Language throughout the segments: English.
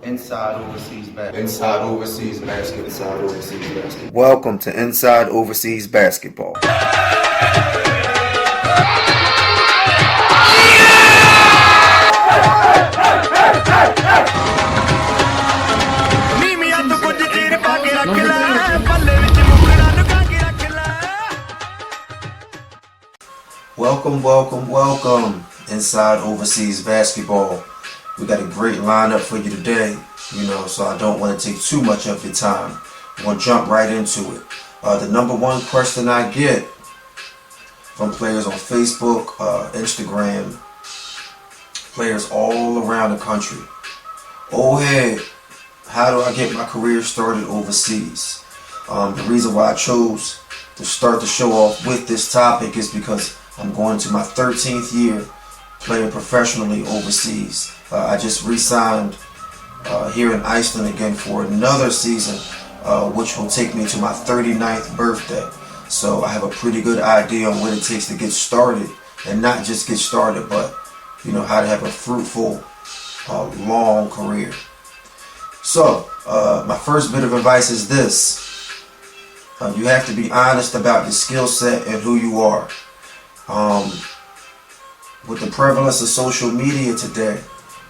Inside Overseas Basketball. Inside Overseas Basketball. Inside Overseas Basketball. Welcome to Inside Overseas Basketball. Welcome. Inside Overseas Basketball. We got a great lineup for you today, so I don't want to take too much of your time. I'm going to jump right into it. The number one question I get from players on Facebook, Instagram, players all around the country. Oh, hey, how do I get my career started overseas? The reason why I chose to start the show off with this topic is because I'm going to my 13th year playing professionally overseas. I just re-signed here in Iceland again for another season, which will take me to my 39th birthday. So I have a pretty good idea on what it takes to get started, and not just get started, but how to have a fruitful, long career. So my first bit of advice is this: you have to be honest about your skill set and who you are. With the prevalence of social media today,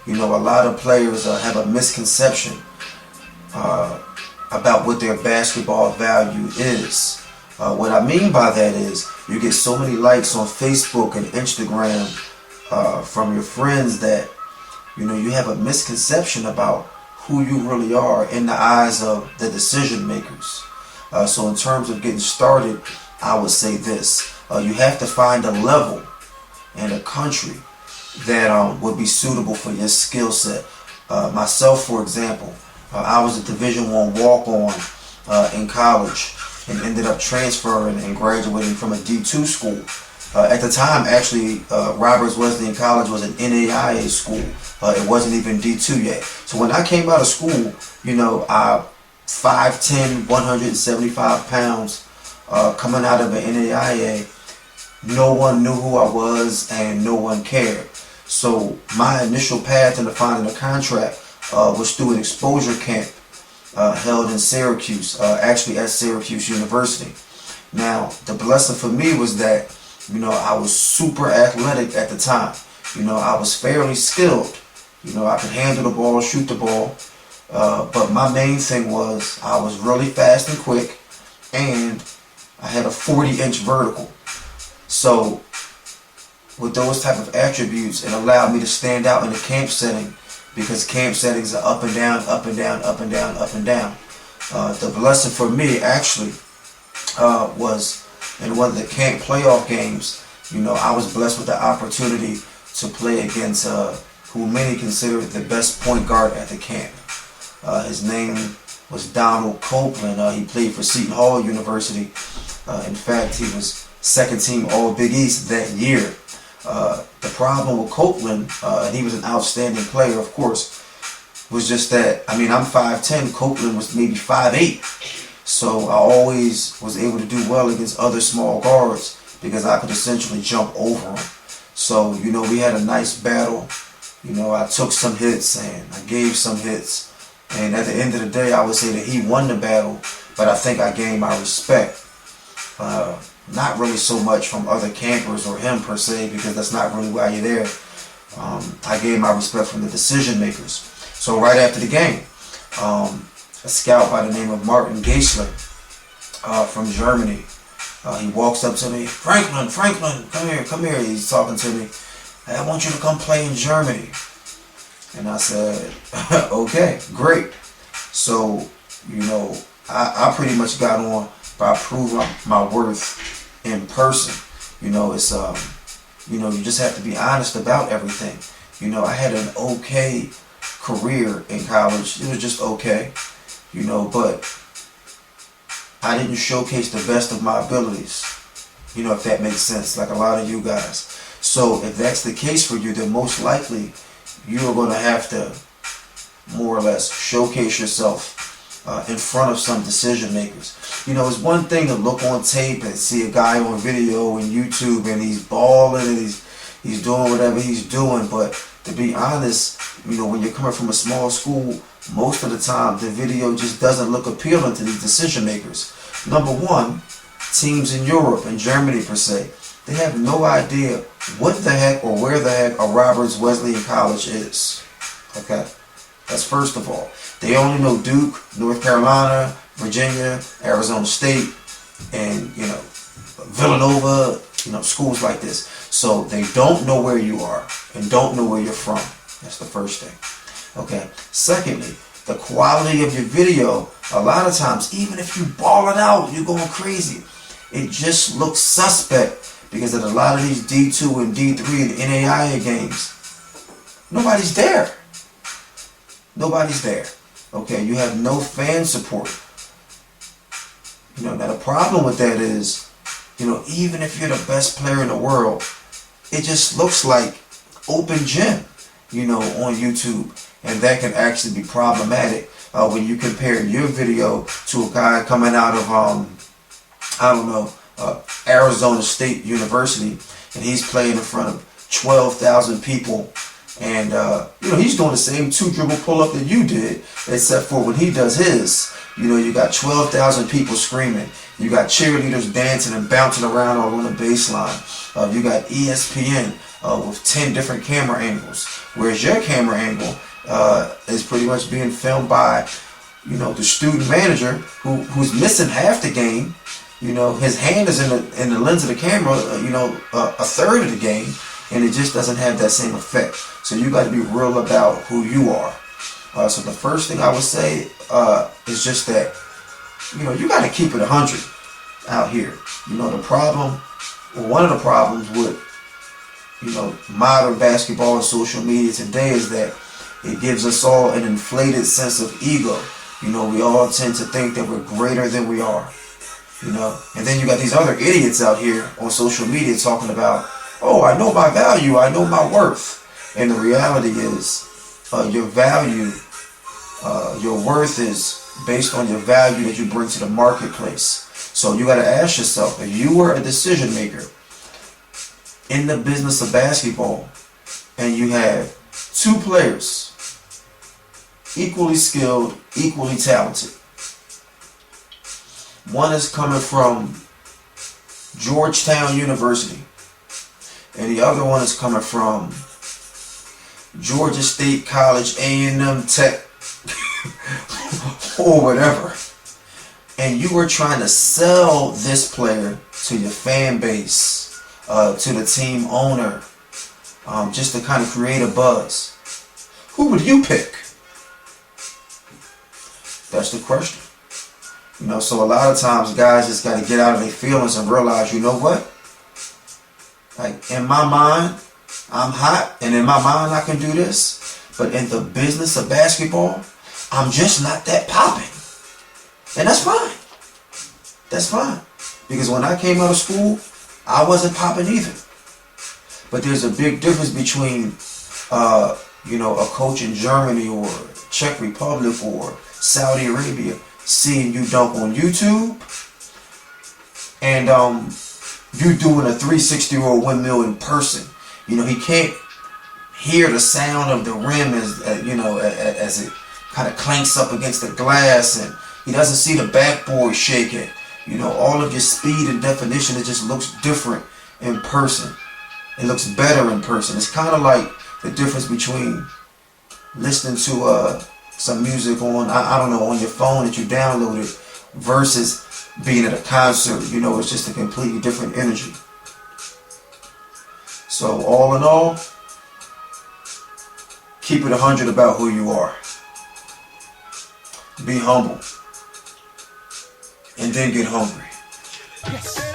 a lot of players have a misconception about what their basketball value is. What I mean by that is you get so many likes on Facebook and Instagram from your friends that you have a misconception about who you really are in the eyes of the decision makers. So in terms of getting started, I would say this: you have to find a level and a country that would be suitable for your skill set. Myself, for example, I was a Division I walk-on in college and ended up transferring and graduating from a D2 school. At the time, actually, Roberts Wesleyan College was an NAIA school. It wasn't even D2 yet. So when I came out of school, I 5'10", 175 pounds, coming out of an NAIA. No one knew who I was and no one cared. So my initial path into finding a contract was through an exposure camp held in Syracuse, actually at Syracuse University. Now, the blessing for me was that, I was super athletic at the time. I was fairly skilled. I could handle the ball, shoot the ball. But my main thing was I was really fast and quick, and I had a 40-inch vertical. So with those type of attributes, it allowed me to stand out in the camp setting, because camp settings are up and down, up and down, up and down, up and down. The blessing for me actually was in one of the camp playoff games. I was blessed with the opportunity to play against who many consider the best point guard at the camp. His name was Donald Copeland. He played for Seton Hall University. In fact, he was second team All Big East that year. The problem with Copeland, and he was an outstanding player, of course, was just that, I'm 5'10", Copeland was maybe 5'8". So I always was able to do well against other small guards because I could essentially jump over them. So, we had a nice battle. I took some hits and I gave some hits. And at the end of the day, I would say that he won the battle, but I think I gained my respect. Not really so much from other campers or him per se, because that's not really why you're there. I gained my respect from the decision makers. So right after the game, a scout by the name of Martin Geisler from Germany, he walks up to me. Franklin, come here. He's talking to me. Hey, I want you to come play in Germany. And I said, okay, great. So, I pretty much got on by proving my worth in person. It's you just have to be honest about everything. I had an okay career in college. It was just okay, but I didn't showcase the best of my abilities, if that makes sense, like a lot of you guys. So if that's the case for you, then most likely you are going to have to more or less showcase yourself in front of some decision makers. It's one thing to look on tape and see a guy on video and YouTube and he's balling and he's doing whatever he's doing, but to be honest, when you're coming from a small school most of the time the video just doesn't look appealing to these decision makers. Number one, teams in Europe and Germany per se, they have no idea what the heck or where the heck a Roberts Wesleyan College is. Okay, that's first of all. They only know Duke, North Carolina, Virginia, Arizona State, and Villanova, schools like this. So they don't know where you are and don't know where you're from. That's the first thing. Okay. Secondly, the quality of your video, a lot of times, even if you ball it out, you're going crazy, it just looks suspect because at a lot of these D2 and D3 and NAIA games, nobody's there. Nobody's there. Okay, you have no fan support. Now the problem with that is, even if you're the best player in the world, it just looks like open gym, on YouTube. And that can actually be problematic when you compare your video to a guy coming out of, Arizona State University, and he's playing in front of 12,000 people. And, he's doing the same 2-dribble pull-up that you did, except for when he does his, you got 12,000 people screaming. You got cheerleaders dancing and bouncing around all on the baseline. You got ESPN with 10 different camera angles. Whereas your camera angle is pretty much being filmed by, the student manager who's missing half the game. His hand is in the lens of the camera, a third of the game. And it just doesn't have that same effect. So you got to be real about who you are. So the first thing I would say is just that, you got to keep it 100 out here. The problem, or one of the problems with, modern basketball and social media today is that it gives us all an inflated sense of ego. We all tend to think that we're greater than we are. And then you got these other idiots out here on social media talking about, oh, I know my value, I know my worth. And the reality is, your value, your worth is based on your value that you bring to the marketplace. So you got to ask yourself, if you were a decision maker in the business of basketball, and you have 2 players, equally skilled, equally talented. One is coming from Georgetown University, and the other one is coming from Georgia State College, A&M Tech, or whatever. And you were trying to sell this player to your fan base, to the team owner, just to kind of create a buzz. Who would you pick? That's the question. So a lot of times guys just got to get out of their feelings and realize, you know what? Like, in my mind, I'm hot, and in my mind, I can do this. But in the business of basketball, I'm just not that popping. And that's fine. That's fine. Because when I came out of school, I wasn't popping either. But there's a big difference between, a coach in Germany or Czech Republic or Saudi Arabia seeing you dunk on YouTube and you doing a 360-roll windmill in person. He can't hear the sound of the rim as it kind of clanks up against the glass, and he doesn't see the backboard shaking. All of your speed and definition, it just looks different in person. It looks better in person. It's kind of like the difference between listening to some music on, on your phone that you downloaded versus being at a concert. It's just a completely different energy. So all in all, keep it 100 about who you are. Be humble. And then get hungry. Yes.